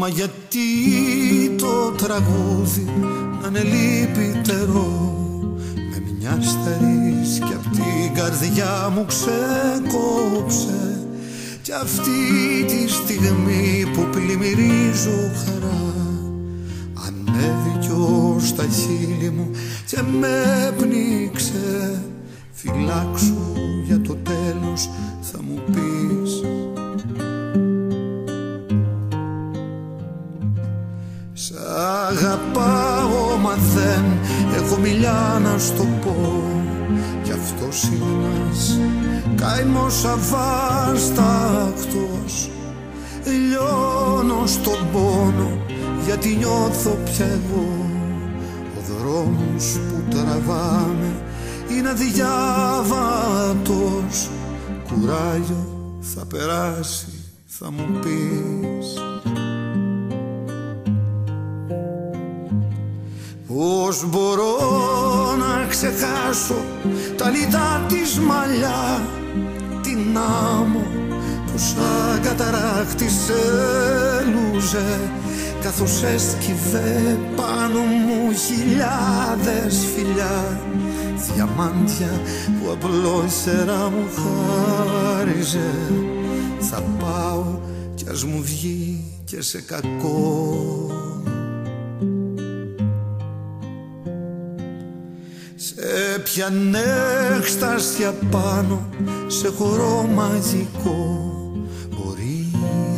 Μα γιατί το τραγούδι να είναι λυπητερό, με μια στερής κι απ' την καρδιά μου ξεκόψε, κι αυτή τη στιγμή που πλημμυρίζω χαρά ανέβηκε ως τα χείλη μου και με πνίξε. Φυλάξου για το τέλος θα μου πεις, σ' αγαπάω μα δεν έχω μιλιά να στο πω, κι αυτός είναι ένας καημός αβάσταχτος. Λιώνω στον πόνο γιατί νιώθω πια εγώ, ο δρόμος που τραβάμε είναι αδιάβατος. Κουράγιο θα περάσει θα μου πεις, πώς μπορώ να ξεχάσω τα λιτά της μαλλιά, την άμμο που σαν καταράχτης έλουζε, καθώς έσκυβε πάνω μου χιλιάδες φιλιά, διαμάντια που απλώς σειρά μου χάριζε. Θα πάω κι ας μου βγει και σε κακό, σε πιανε έκσταση απάνω, σε χορό μαγικό. Μπορεί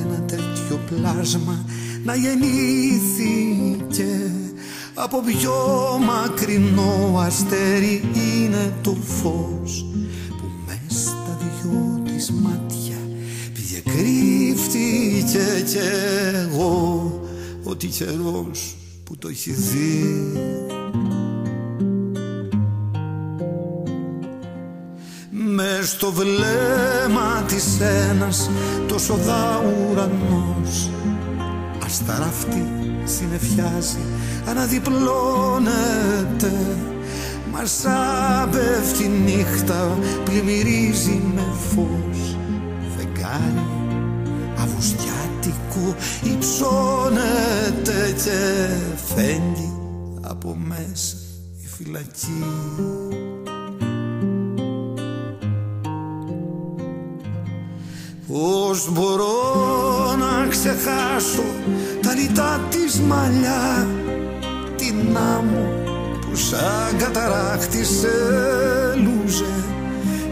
ένα τέτοιο πλάσμα να γεννήθηκε από πιο μακρινό αστέρι, είναι το φως που μες στα δυο της μάτια πήγε κρύφτηκε, κι εγώ ο τυχερός που το έχει δει. Μες στο βλέμμα της ένας τόσο δα ουρανός, ασταράφτη συννεφιάζει, αναδιπλώνεται, μας σαν πέφτει νύχτα πλημμυρίζει με φως. Φεγγάρι αυγουστιάτικο υψώνεται και φέγγει από μέσα η φυλακή. Πώς μπορώ να ξεχάσω τα λιτά της μαλλιά, την άμμο που σαν καταράχτης έλουζε,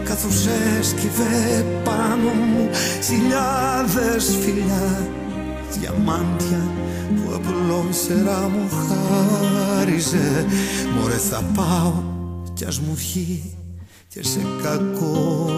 καθώς έσκυβε πάνω μου χιλιάδες φιλιά, διαμάντια που απλώς σειρά μου χάριζε. Μωρέ θα πάω κι ας μου βγει και σε κακό.